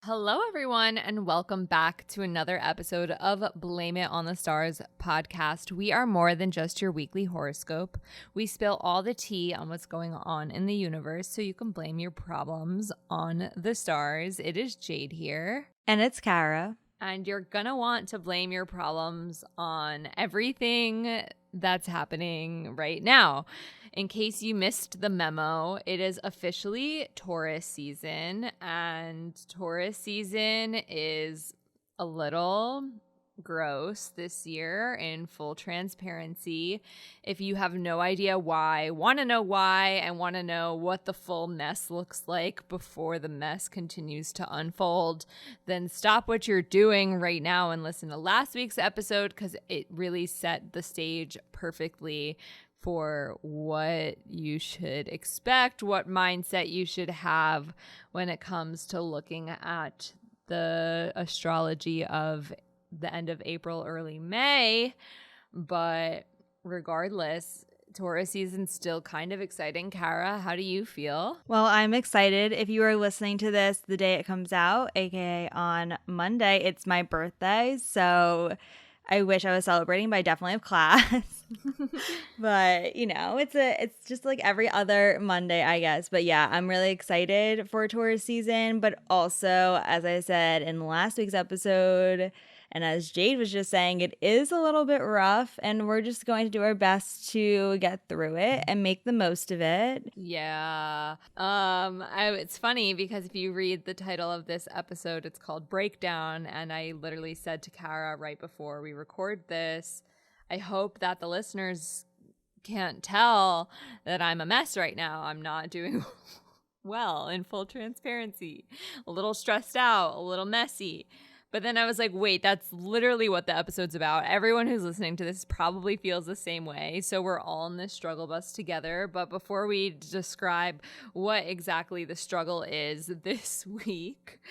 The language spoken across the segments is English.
Hello, everyone, and welcome back to another episode of Blame It on the Stars podcast. We are more than just your weekly horoscope. We spill all the tea on what's going on in the universe so you can blame your problems on the stars. It is Jade here. And it's Kara. And you're going to want to blame your problems on everything that's happening right now. In case you missed the memo, it is officially Taurus season, and Taurus season is a little gross this year in full transparency. If you have no idea why, want to know why, and want to know what the full mess looks like before the mess continues to unfold, then stop what you're doing right now and listen to last week's episode because it really set the stage perfectly for what you should expect, what mindset you should have when it comes to looking at the astrology of the end of April, early May. But regardless, Taurus season's still kind of exciting. Kara, how do you feel? Well, I'm excited. If you are listening to this the day it comes out, aka on Monday, it's my birthday. So I wish I was celebrating, but I definitely have class. But, you know, it's just like every other Monday, I guess. But yeah, I'm really excited for Taurus season. But also, as I said in last week's episode, and as Jade was just saying, it is a little bit rough, and we're just going to do our best to get through it and make the most of it. Yeah. It's funny because if you read the title of this episode, it's called Breakdown, and I literally said to Kara right before we record this, I hope that the listeners can't tell that I'm a mess right now. I'm not doing well, in full transparency. A little stressed out, a little messy. But then I was like, wait, that's literally what the episode's about. Everyone who's listening to this probably feels the same way. So we're all in this struggle bus together. But before we describe what exactly the struggle is this week,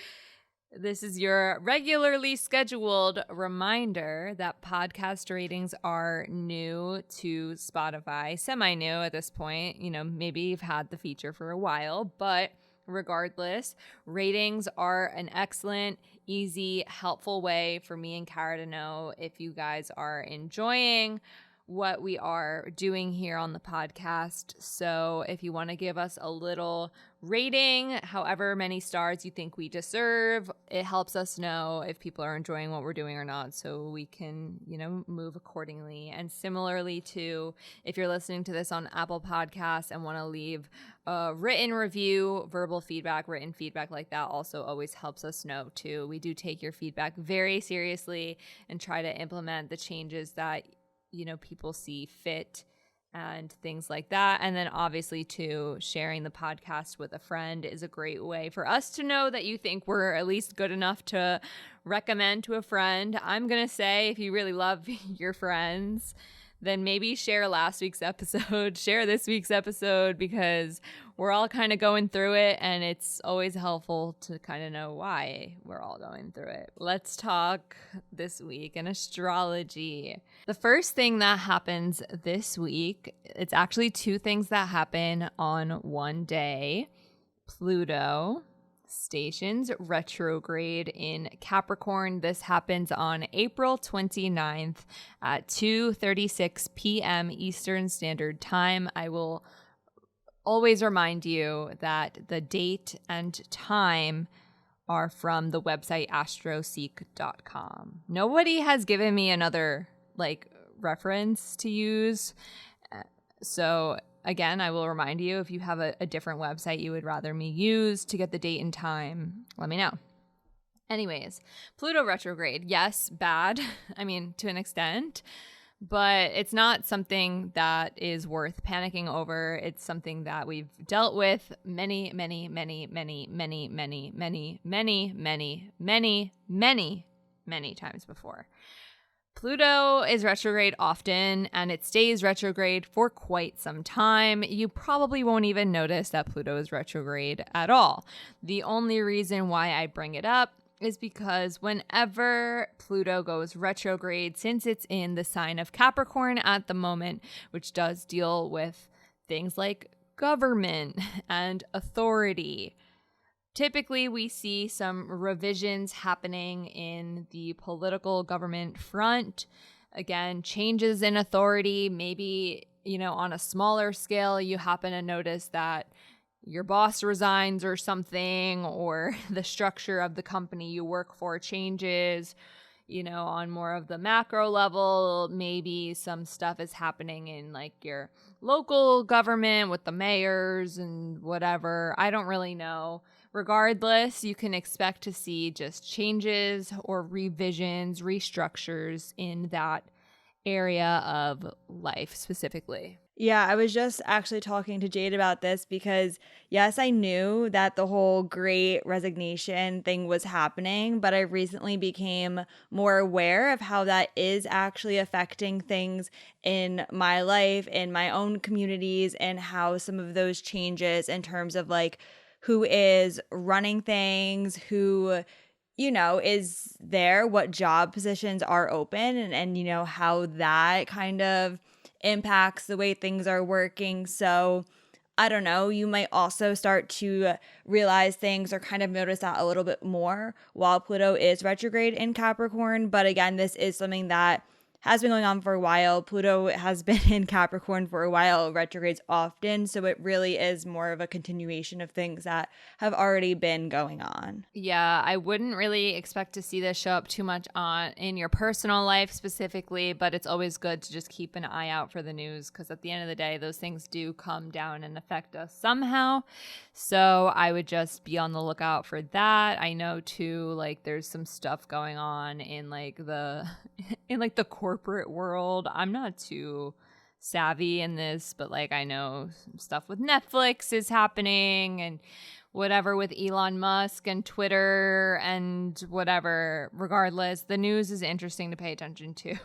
this is your regularly scheduled reminder that podcast ratings are new to Spotify, semi-new at this point. You know, maybe you've had the feature for a while, but regardless, ratings are an excellent, easy, helpful way for me and Kara to know if you guys are enjoying what we are doing here on the podcast. So if you want to give us a little rating, however many stars you think we deserve, it helps us know if people are enjoying what we're doing or not, so we can, you know, move accordingly. And similarly to if you're listening to this on Apple Podcasts and want to leave a written review, verbal feedback, written feedback like that also always helps us know too. We do take your feedback very seriously and try to implement the changes that, you know, people see fit and things like that. And then obviously too, sharing the podcast with a friend is a great way for us to know that you think we're at least good enough to recommend to a friend. I'm going to say if you really love your friends, then maybe share last week's episode, share this week's episode, because we're all kind of going through it and it's always helpful to kind of know why we're all going through it. Let's talk this week in astrology. The first thing that happens this week, it's actually two things that happen on one day. Pluto stations retrograde in Capricorn. This happens on April 29th at 2:36 p.m. Eastern Standard Time. I will always remind you that the date and time are from the website astroseek.com. Nobody has given me another reference to use. So again, I will remind you, if you have a different website you would rather me use to get the date and time, let me know. Anyways, Pluto retrograde. Yes, bad. I mean, to an extent. But it's not something that is worth panicking over. It's something that we've dealt with many times before. Pluto is retrograde often, and it stays retrograde for quite some time. You probably won't even notice that Pluto is retrograde at all. The only reason why I bring it up is because whenever Pluto goes retrograde, since it's in the sign of Capricorn at the moment, which does deal with things like government and authority, typically we see some revisions happening in the political government front. Again, changes in authority. Maybe, on a smaller scale, you happen to notice that your boss resigns or something, or the structure of the company you work for changes. On more of the macro level, maybe some stuff is happening in like your local government with the mayors and whatever. I don't really know. Regardless, you can expect to see just changes or revisions, restructures in that area of life specifically. Yeah, I was just actually talking to Jade about this because, yes, I knew that the whole Great Resignation thing was happening, but I recently became more aware of how that is actually affecting things in my life, in my own communities, and how some of those changes in terms of like who is running things, who is there, what job positions are open, and how that kind of impacts the way things are working. So I don't know, you might also start to realize things or kind of notice that a little bit more while Pluto is retrograde in Capricorn. But again, this is something that has been going on for a while. Pluto has been in Capricorn for a while, retrogrades often. So it really is more of a continuation of things that have already been going on. Yeah, I wouldn't really expect to see this show up too much in your personal life specifically, but it's always good to just keep an eye out for the news because at the end of the day, those things do come down and affect us somehow. So I would just be on the lookout for that. I know too, like there's some stuff going on in like the corporate world. I'm not too savvy in this, but like I know some stuff with Netflix is happening and whatever with Elon Musk and Twitter and whatever. Regardless, the news is interesting to pay attention to.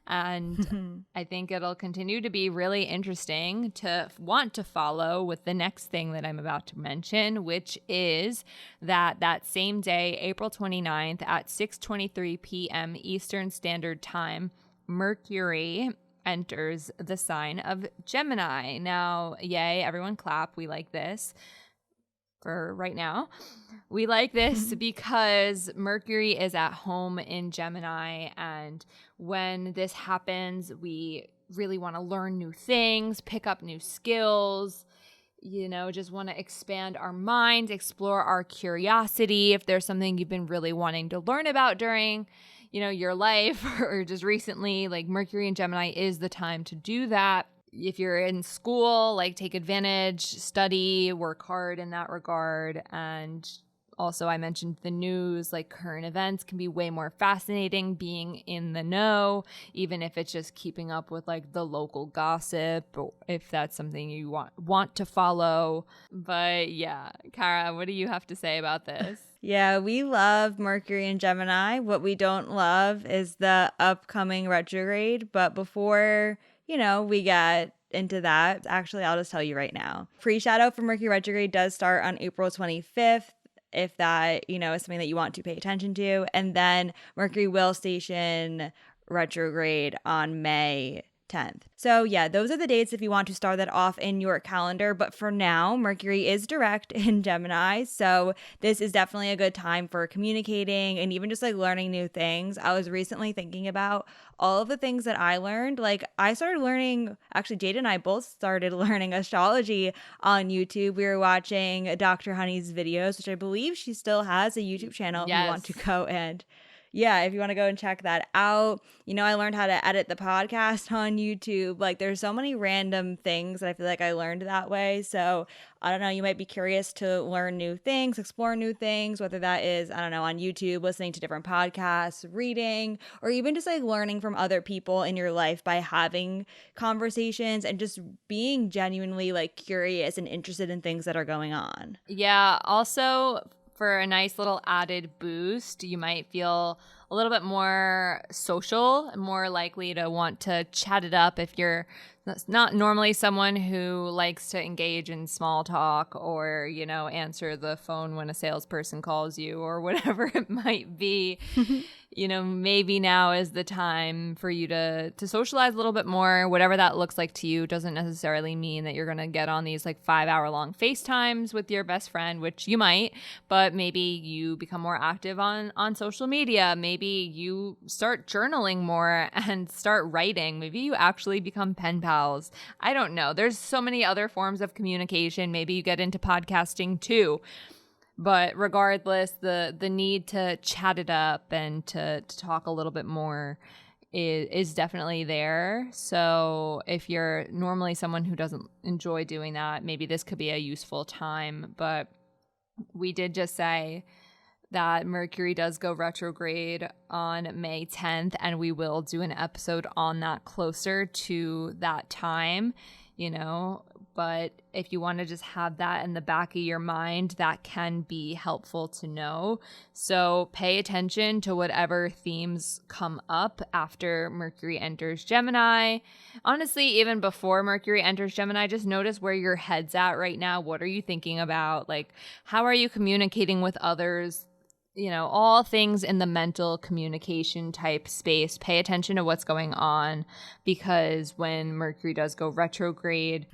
And I think it'll continue to be really interesting to want to follow with the next thing that I'm about to mention, which is that same day, April 29th at 6:23 p.m. Eastern Standard Time, Mercury enters the sign of Gemini. Now, yay, everyone clap. We like this. For right now, we like this because Mercury is at home in Gemini, and when this happens, we really want to learn new things, pick up new skills, just want to expand our minds, explore our curiosity. If there's something you've been really wanting to learn about during your life or just recently, like Mercury in Gemini is the time to do that. If you're in school, like take advantage, study, work hard in that regard. And also I mentioned the news, like current events can be way more fascinating being in the know, even if it's just keeping up with like the local gossip, or if that's something you want to follow. But yeah, Kara, what do you have to say about this? Yeah, we love Mercury and Gemini. What we don't love is the upcoming retrograde. But before we get into that, actually, I'll just tell you right now. Pre-shadow for Mercury retrograde does start on April 25th, if that, is something that you want to pay attention to. And then Mercury will station retrograde on May 10th. So yeah, those are the dates if you want to start that off in your calendar. But for now, Mercury is direct in Gemini. So this is definitely a good time for communicating and even just like learning new things. I was recently thinking about all of the things that I learned. Like I started learning, actually Jade and I both started learning astrology on YouTube. We were watching Dr. Honey's videos, which I believe she still has a YouTube channel if you want to go and if you want to go and check that out. I learned how to edit the podcast on YouTube. Like there's so many random things that I feel like I learned that way. So I don't know, you might be curious to learn new things, explore new things, whether that is, I don't know, on YouTube, listening to different podcasts, reading, or even just like learning from other people in your life by having conversations and just being genuinely like curious and interested in things that are going on. Yeah. Also, for a nice little added boost, you might feel a little bit more social and more likely to want to chat it up if you're not normally someone who likes to engage in small talk or, you know, answer the phone when a salesperson calls you or whatever it might be. You know, maybe now is the time for you to socialize a little bit more. Whatever that looks like to you doesn't necessarily mean that you're going to get on these like 5-hour-long FaceTimes with your best friend, which you might, but maybe you become more active on social media. Maybe you start journaling more and start writing. Maybe you actually become pen pals. I don't know. There's so many other forms of communication. Maybe you get into podcasting too. But regardless, the need to chat it up and to talk a little bit more is definitely there. So if you're normally someone who doesn't enjoy doing that, maybe this could be a useful time. But we did just say that Mercury does go retrograde on May 10th, and we will do an episode on that closer to that time, you know. But if you want to just have that in the back of your mind, that can be helpful to know. So pay attention to whatever themes come up after Mercury enters Gemini. Honestly, even before Mercury enters Gemini, just notice where your head's at right now. What are you thinking about? Like, how are you communicating with others? You know, all things in the mental communication type space. Pay attention to what's going on, because when Mercury does go retrograde,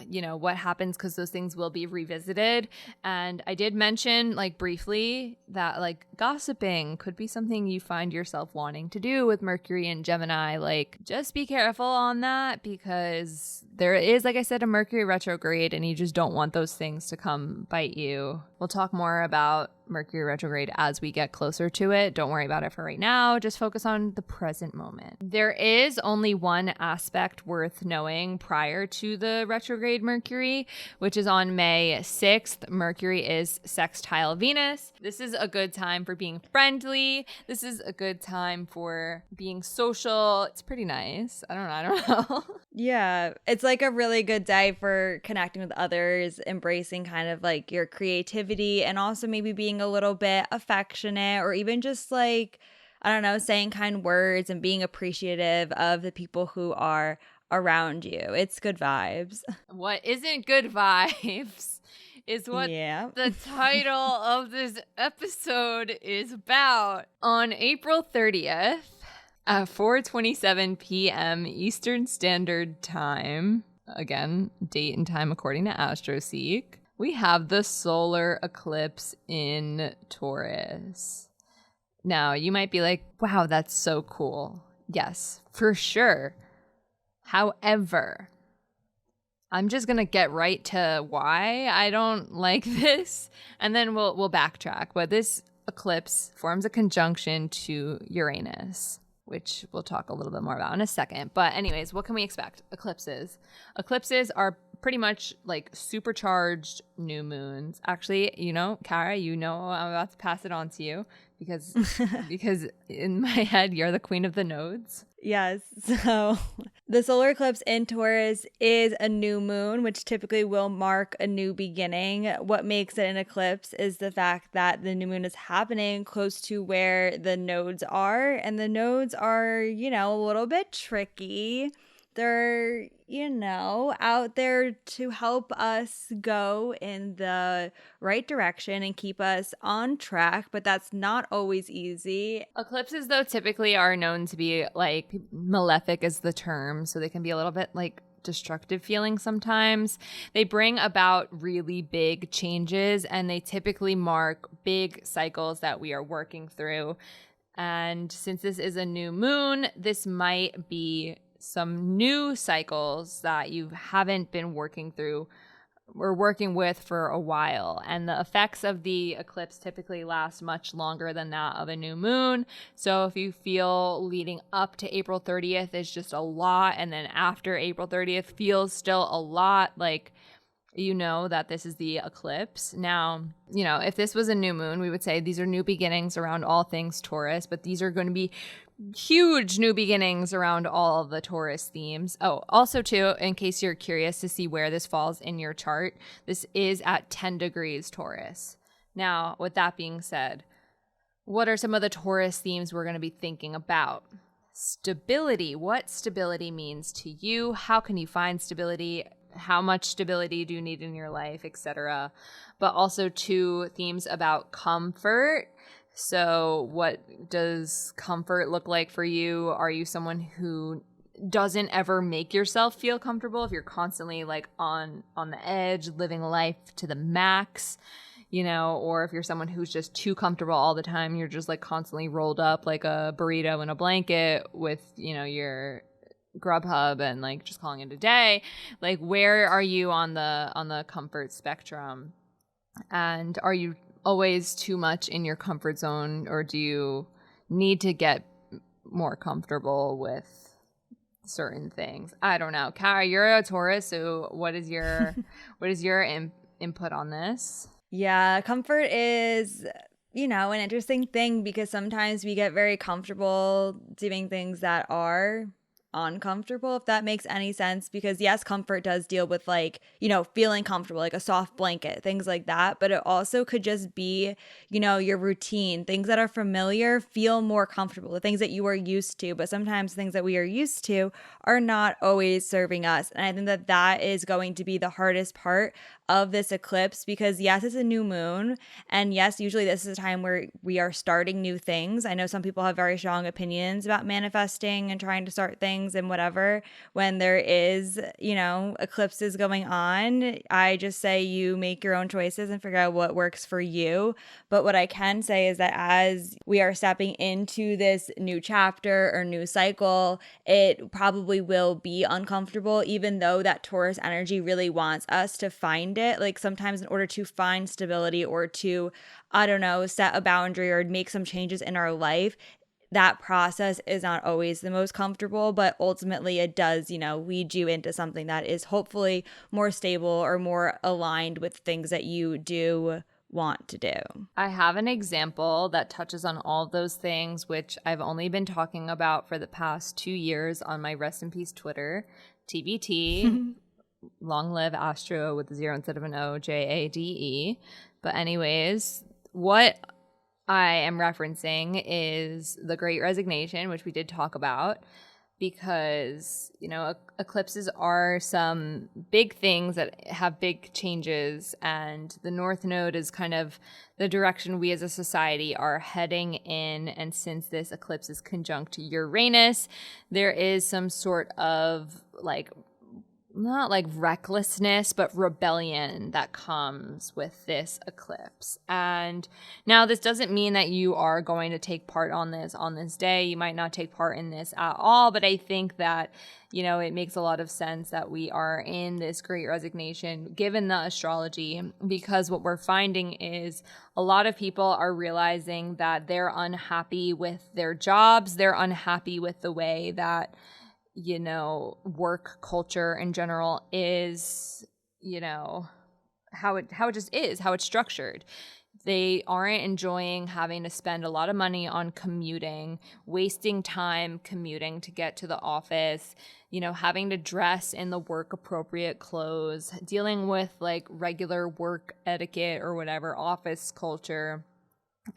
you know, what happens, because those things will be revisited. And I did mention like briefly that like gossiping could be something you find yourself wanting to do with Mercury and Gemini. Like, just be careful on that, because there is, like I said, a Mercury retrograde, and you just don't want those things to come bite you. We'll talk more about Mercury retrograde as we get closer to it. Don't worry about it for right now. Just focus on the present moment. There is only one aspect worth knowing prior to the retrograde Mercury, which is on May 6th. Mercury is sextile Venus. This is a good time for being friendly. This is a good time for being social. It's pretty nice. I don't know. Yeah, it's like a really good day for connecting with others, embracing kind of like your creativity, and also maybe being a little bit affectionate, or even just like, I don't know, saying kind words and being appreciative of the people who are around you. It's good vibes. What isn't good vibes is what the title of this episode is about. On April 30th, at 4:27 p.m. Eastern Standard Time, again, date and time according to AstroSeek, we have the solar eclipse in Taurus. Now, you might be like, wow, that's so cool. Yes, for sure. However, I'm just going to get right to why I don't like this, and then we'll backtrack. But this eclipse forms a conjunction to Uranus, which we'll talk a little bit more about in a second. But anyways, what can we expect? Eclipses. Eclipses are pretty much like supercharged new moons. Actually, you know, Kara, you know, I'm about to pass it on to you because in my head, you're the queen of the nodes. Yes. So the solar eclipse in Taurus is a new moon, which typically will mark a new beginning. What makes it an eclipse is the fact that the new moon is happening close to where the nodes are. And the nodes are, you know, a little bit tricky. They're, you know, out there to help us go in the right direction and keep us on track, but that's not always easy. Eclipses, though, typically are known to be like malefic is the term, so they can be a little bit like destructive feeling sometimes. They bring about really big changes, and they typically mark big cycles that we are working through. And since this is a new moon, this might be some new cycles that you haven't been working through or working with for a while. And the effects of the eclipse typically last much longer than that of a new moon. So if you feel leading up to April 30th is just a lot, and then after April 30th feels still a lot, like, you know that this is the eclipse. Now, you know, if this was a new moon, we would say these are new beginnings around all things Taurus, but these are going to be huge new beginnings around all of the Taurus themes. Oh, also too, in case you're curious to see where this falls in your chart, this is at 10 degrees Taurus. Now, with that being said, what are some of the Taurus themes we're going to be thinking about? stability. What stability means to you? How can you find stability? How much stability do you need in your life, etc. But also 2 themes about comfort. So what does comfort look like for you? Are you someone who doesn't ever make yourself feel comfortable? If you're constantly like on the edge, living life to the max, you know, or if you're someone who's just too comfortable all the time, you're just like constantly rolled up like a burrito in a blanket with, you know, your Grubhub and like just calling it a day. Like, where are you on the comfort spectrum? And are you always too much in your comfort zone, or do you need to get more comfortable with certain things? I don't know. Kara, you're a Taurus, so what is your input on this? Yeah, comfort is, you know, an interesting thing because sometimes we get very comfortable doing things that are uncomfortable, if that makes any sense. Because yes, comfort does deal with like, you know, feeling comfortable, like a soft blanket, things like that. But it also could just be, you know, your routine. Things that are familiar feel more comfortable, the things that you are used to. But sometimes things that we are used to are not always serving us. And I think that that is going to be the hardest part of this eclipse, because yes, it's a new moon, and yes, usually this is a time where we are starting new things. I know some people have very strong opinions about manifesting and trying to start things and whatever when there is, you know, eclipses going on. I just say you make your own choices and figure out what works for you. But what I can say is that as we are stepping into this new chapter or new cycle, it probably will be uncomfortable, even though that Taurus energy really wants us to find it. Like sometimes in order to find stability or to, I don't know, set a boundary or make some changes in our life, that process is not always the most comfortable, but ultimately it does, you know, lead you into something that is hopefully more stable or more aligned with things that you do want to do. I have an example that touches on all of those things, which I've only been talking about for the past 2 years on my Rest in Peace Twitter, TBT. Long live Astro with a 0 instead of an O, Jade. But anyways, what I am referencing is the Great Resignation, which we did talk about, because, you know, eclipses are some big things that have big changes, and the North Node is kind of the direction we as a society are heading in. And since this eclipse is conjunct Uranus, there is some sort of like, not like recklessness, but rebellion that comes with this eclipse. And now this doesn't mean that you are going to take part on this day. You might not take part in this at all, but I think that, you know, it makes a lot of sense that we are in this Great Resignation given the astrology, because what we're finding is a lot of people are realizing that they're unhappy with their jobs. They're unhappy with the way that, you know, work culture in general is, you know, how it just is, how it's structured. They aren't enjoying having to spend a lot of money on commuting, wasting time commuting to get to the office, you know, having to dress in the work appropriate clothes, dealing with like regular work etiquette or whatever, office culture.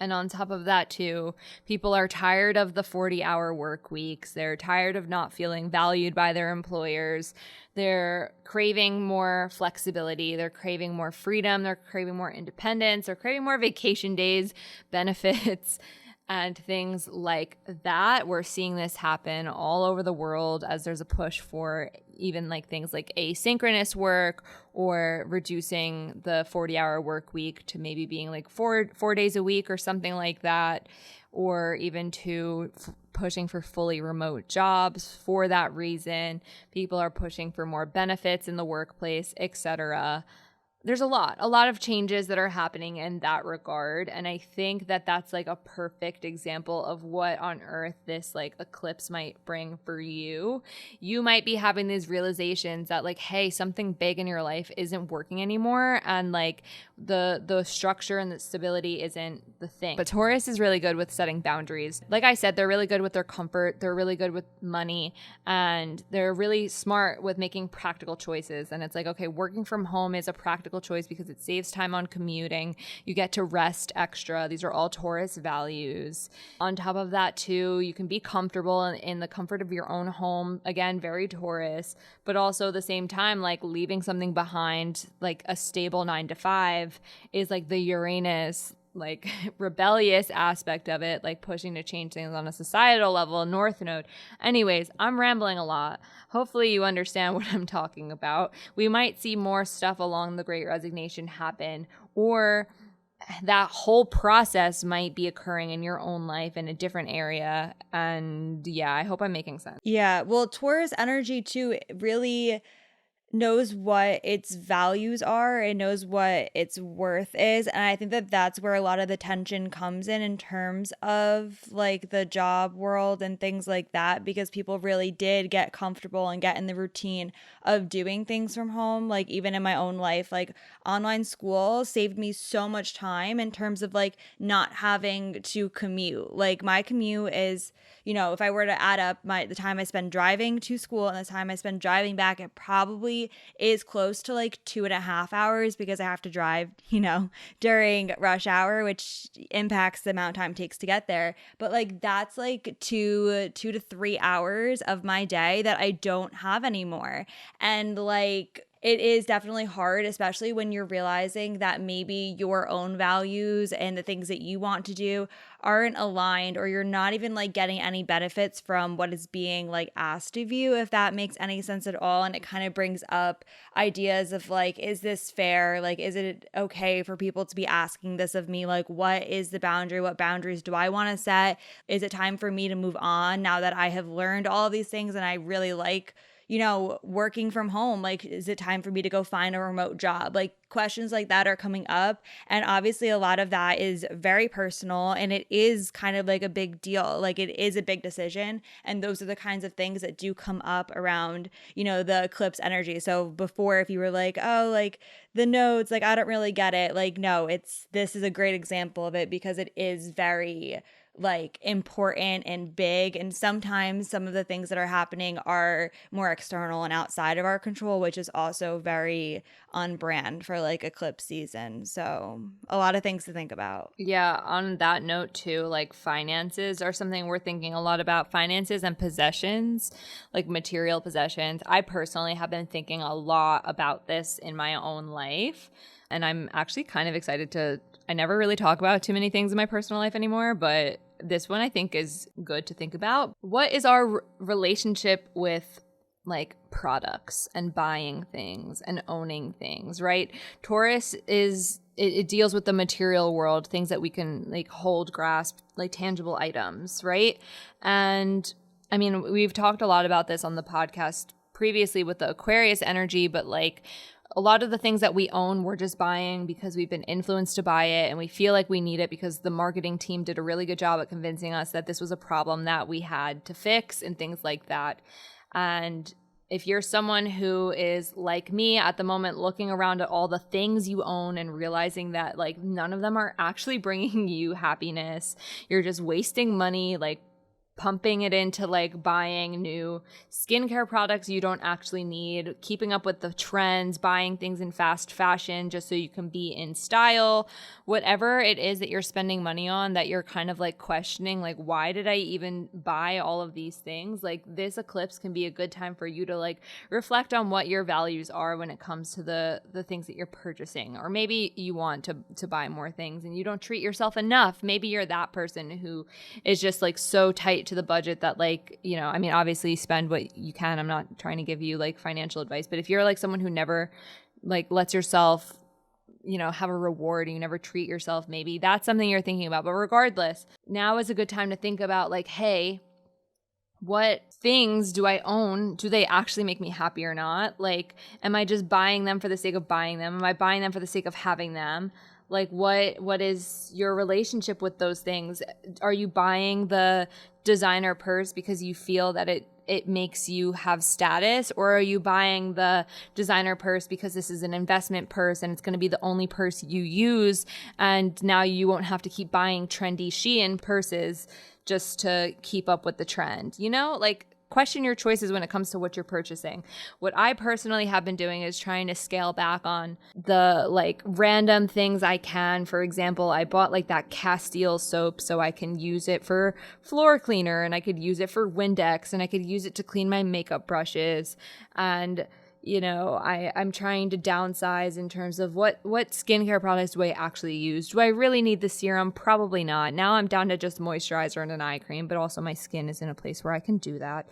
And on top of that, too, people are tired of the 40-hour work weeks. They're tired of not feeling valued by their employers. They're craving more flexibility. They're craving more freedom. They're craving more independence. They're craving more vacation days, benefits, and things like that. We're seeing this happen all over the world as there's a push for even like things like asynchronous work, or reducing the 40-hour work week to maybe being like four days a week or something like that, or even to pushing for fully remote jobs. For that reason, people are pushing for more benefits in the workplace, etc. There's a lot of changes that are happening in that regard. And I think that that's like a perfect example of what on earth this like eclipse might bring for you. You might be having these realizations that like, hey, something big in your life isn't working anymore. And like the structure and the stability isn't the thing. But Taurus is really good with setting boundaries. Like I said, they're really good with their comfort. They're really good with money, and they're really smart with making practical choices. And it's like, okay, working from home is a practical choice because it saves time on commuting. You get to rest extra. These are all Taurus values. On top of that too, you can be comfortable in the comfort of your own home. Again, very Taurus, but also at the same time, like leaving something behind, like a stable 9 to 5 is like the Uranus, like rebellious aspect of it, like pushing to change things on a societal level, North Node. Anyways, I'm rambling a lot. Hopefully you understand what I'm talking about. We might see more stuff along the Great Resignation happen, or that whole process might be occurring in your own life in a different area. And yeah, I hope I'm making sense. Yeah, well, Taurus energy too really knows what its values are. It knows what its worth is. And I think that that's where a lot of the tension comes in terms of like the job world and things like that, because people really did get comfortable and get in the routine of doing things from home. Like even in my own life, like online school saved me so much time in terms of like not having to commute. Like my commute is, you know, if I were to add up the time I spend driving to school and the time I spend driving back, it probably is close to like 2.5 hours, because I have to drive, you know, during rush hour, which impacts the amount of time it takes to get there. But like that's like 2 to 3 hours of my day that I don't have anymore. And like it is definitely hard, especially when you're realizing that maybe your own values and the things that you want to do aren't aligned, or you're not even like getting any benefits from what is being like asked of you, if that makes any sense at all. And it kind of brings up ideas of like, is this fair? Like, is it okay for people to be asking this of me? Like, what is the boundary? What boundaries do I want to set? Is it time for me to move on now that I have learned all of these things and I really like, you know, working from home? Like, is it time for me to go find a remote job? Like, questions like that are coming up. And obviously a lot of that is very personal, and it is kind of like a big deal. Like it is a big decision. And those are the kinds of things that do come up around, you know, the eclipse energy. So before, if you were like, oh, like the nodes, like I don't really get it. Like, no, this is a great example of it, because it is very like important and big. And sometimes some of the things that are happening are more external and outside of our control, which is also very on brand for like eclipse season. So a lot of things to think about. Yeah, on that note too, like finances are something we're thinking a lot about. Finances and possessions, like material possessions. I personally have been thinking a lot about this in my own life, and I'm actually kind of excited to, I never really talk about too many things in my personal life anymore, but this one I think is good to think about. What is our relationship with like products and buying things and owning things, right? Taurus is, it deals with the material world, things that we can like hold, grasp, like tangible items, right? And I mean, we've talked a lot about this on the podcast previously with the Aquarius energy, but like a lot of the things that we own, we're just buying because we've been influenced to buy it and we feel like we need it because the marketing team did a really good job at convincing us that this was a problem that we had to fix and things like that. And if you're someone who is like me at the moment, looking around at all the things you own and realizing that like none of them are actually bringing you happiness, you're just wasting money, like pumping it into like buying new skincare products you don't actually need, keeping up with the trends, buying things in fast fashion just so you can be in style, whatever it is that you're spending money on that you're kind of like questioning, like, why did I even buy all of these things? Like this eclipse can be a good time for you to like reflect on what your values are when it comes to the things that you're purchasing. Or maybe you want to buy more things and you don't treat yourself enough. Maybe you're that person who is just like so tight to the budget that like, you know, I mean, obviously spend what you can. I'm not trying to give you like financial advice, but if you're like someone who never like lets yourself, you know, have a reward and you never treat yourself, maybe that's something you're thinking about. But regardless, now is a good time to think about like, hey, what things do I own? Do they actually make me happy or not? Like, am I just buying them for the sake of buying them? Am I buying them for the sake of having them? Like, what is your relationship with those things? Are you buying the designer purse because you feel that it it makes you have status, or are you buying the designer purse because this is an investment purse and it's going to be the only purse you use, and now you won't have to keep buying trendy Shein purses just to keep up with the trend, you know? Like, question your choices when it comes to what you're purchasing. What I personally have been doing is trying to scale back on the like random things I can. For example, I bought like that Castile soap so I can use it for floor cleaner, and I could use it for Windex, and I could use it to clean my makeup brushes. And you know, I'm trying to downsize in terms of what skincare products do I actually use? Do I really need the serum? Probably not. Now I'm down to just moisturizer and an eye cream, but also my skin is in a place where I can do that.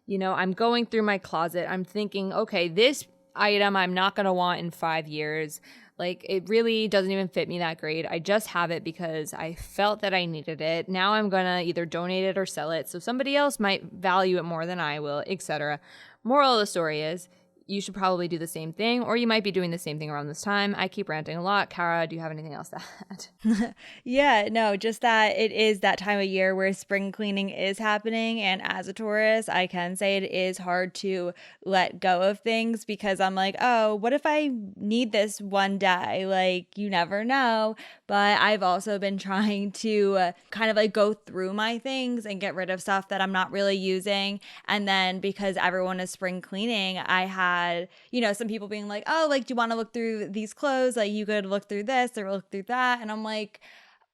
You know, I'm going through my closet. I'm thinking, okay, this item I'm not going to want in 5 years. Like, it really doesn't even fit me that great. I just have it because I felt that I needed it. Now I'm going to either donate it or sell it, so somebody else might value it more than I will, etc. Moral of the story is, you should probably do the same thing, or you might be doing the same thing around this time. I keep ranting a lot. Kara, do you have anything else to add? Yeah, no, just that it is that time of year where spring cleaning is happening. And as a Taurus, I can say it is hard to let go of things because I'm like, oh, what if I need this one day? Like, you never know. But I've also been trying to kind of like go through my things and get rid of stuff that I'm not really using. And then because everyone is spring cleaning, I had, you know, some people being like, oh, like, do you want to look through these clothes? Like, you could look through this or look through that. And I'm like,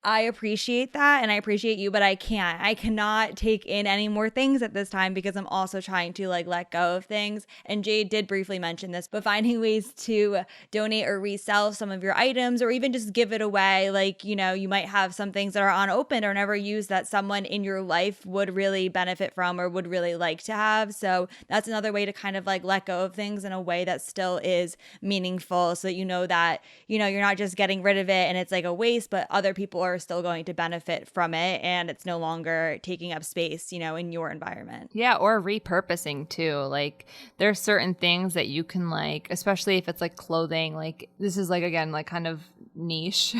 I appreciate that and I appreciate you, but I cannot take in any more things at this time because I'm also trying to like let go of things. And Jade did briefly mention this, but finding ways to donate or resell some of your items or even just give it away. Like, you know, you might have some things that are unopened or never used that someone in your life would really benefit from or would really like to have. So that's another way to kind of like let go of things in a way that still is meaningful, so that you know that, you know, you're not just getting rid of it and it's like a waste, but other people are still going to benefit from it and it's no longer taking up space, you know, in your environment. Yeah, or repurposing too. Like, there are certain things that you can like, especially if it's like clothing, like this is like, again, like kind of niche,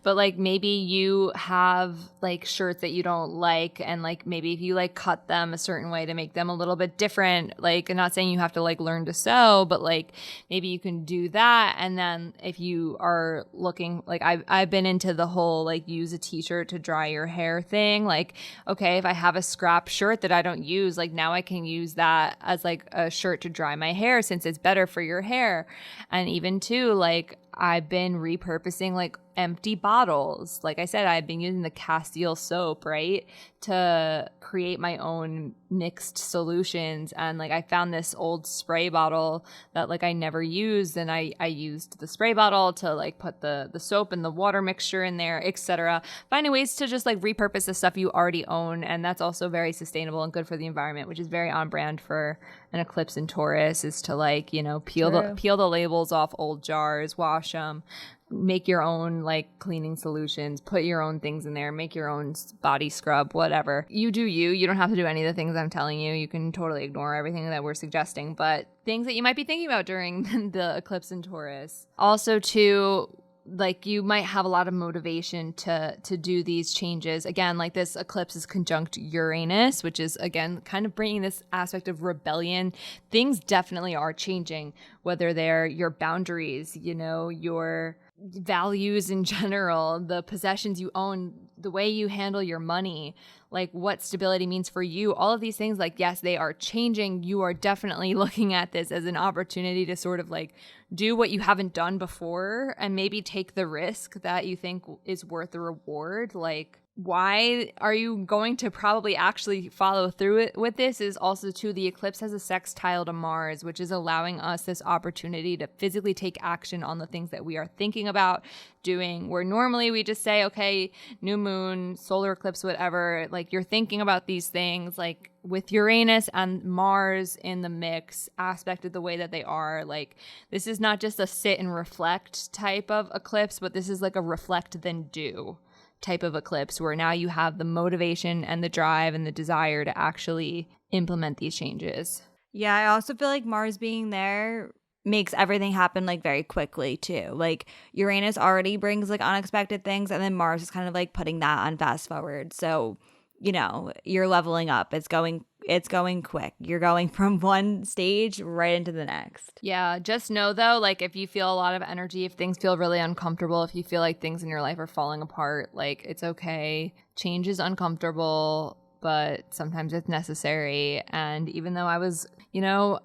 but like maybe you have like shirts that you don't like, and like maybe if you like cut them a certain way to make them a little bit different, like, I'm not saying you have to like learn to sew, but like maybe you can do that. And then if you are looking, like I've been into the whole like use a t-shirt to dry your hair thing. Like, okay, if I have a scrap shirt that I don't use, like now I can use that as like a shirt to dry my hair since it's better for your hair. And even too, like I've been repurposing like empty bottles. Like I said, I've been using the Castile soap, right, to create my own mixed solutions. And like I found this old spray bottle that like I never used, and I used the spray bottle to like put the soap and the water mixture in there, etc. Finding ways to just like repurpose the stuff you already own, and that's also very sustainable and good for the environment, which is very on brand for an eclipse in Taurus, is to like, you know, peel the labels off old jars, wash them, make your own like cleaning solutions, put your own things in there, make your own body scrub, whatever. You do you. You don't have to do any of the things I'm telling you. You can totally ignore everything that we're suggesting, but things that you might be thinking about during the eclipse in Taurus. Also, too, like you might have a lot of motivation to do these changes. Again, like this eclipse is conjunct Uranus, which is again kind of bringing this aspect of rebellion. Things definitely are changing, whether they're your boundaries, you know, your values in general, the possessions you own, the way you handle your money, like what stability means for you. All of these things, like, yes, they are changing. You are definitely looking at this as an opportunity to sort of like do what you haven't done before and maybe take the risk that you think is worth the reward. Like, why are you going to probably actually follow through it with this is also too, the eclipse has a sextile to Mars, which is allowing us this opportunity to physically take action on the things that we are thinking about doing, where normally we just say, okay, new moon, solar eclipse, whatever, like you're thinking about these things. Like with Uranus and Mars in the mix aspected the way that they are, like this is not just a sit and reflect type of eclipse, but this is like a reflect then do type of eclipse, where now you have the motivation and the drive and the desire to actually implement these changes. Yeah, I also feel like Mars being there makes everything happen like very quickly too. Like Uranus already brings like unexpected things, and then Mars is kind of like putting that on fast forward. So, you know, you're leveling up. It's going it's going quick. You're going from one stage right into the next. Yeah, just know though, like if you feel a lot of energy, if things feel really uncomfortable, if you feel like things in your life are falling apart, like it's okay. Change is uncomfortable, but sometimes it's necessary. And even though I was,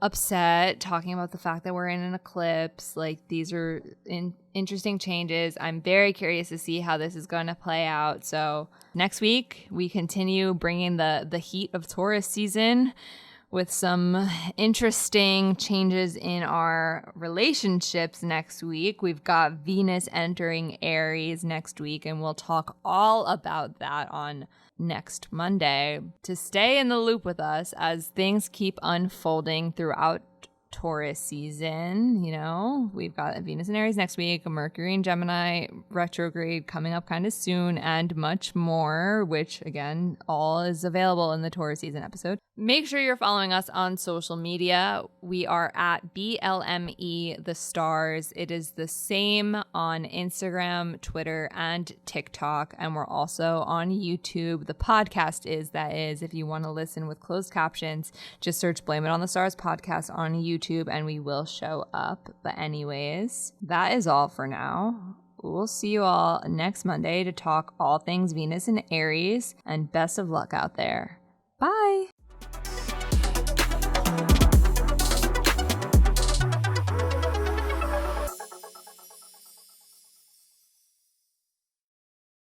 upset talking about the fact that we're in an eclipse, like these are interesting changes. I'm very curious to see how this is going to play out. So next week, we continue bringing the heat of Taurus season with some interesting changes in our relationships next week. We've got Venus entering Aries next week, and we'll talk all about that on next Monday. To stay in the loop with us as things keep unfolding throughout Taurus season, we've got Venus and Aries next week, Mercury and Gemini retrograde coming up kind of soon, and much more, which again, all is available in the Taurus season episode. Make sure you're following us on social media. We are at BLME The Stars. It is the same on Instagram, Twitter, and TikTok. And we're also on YouTube. The podcast is, if you want to listen with closed captions, just search Blame It on the Stars podcast on YouTube and we will show up. But anyways, that is all for now. We'll see you all next Monday to talk all things Venus and Aries, and best of luck out there. Bye.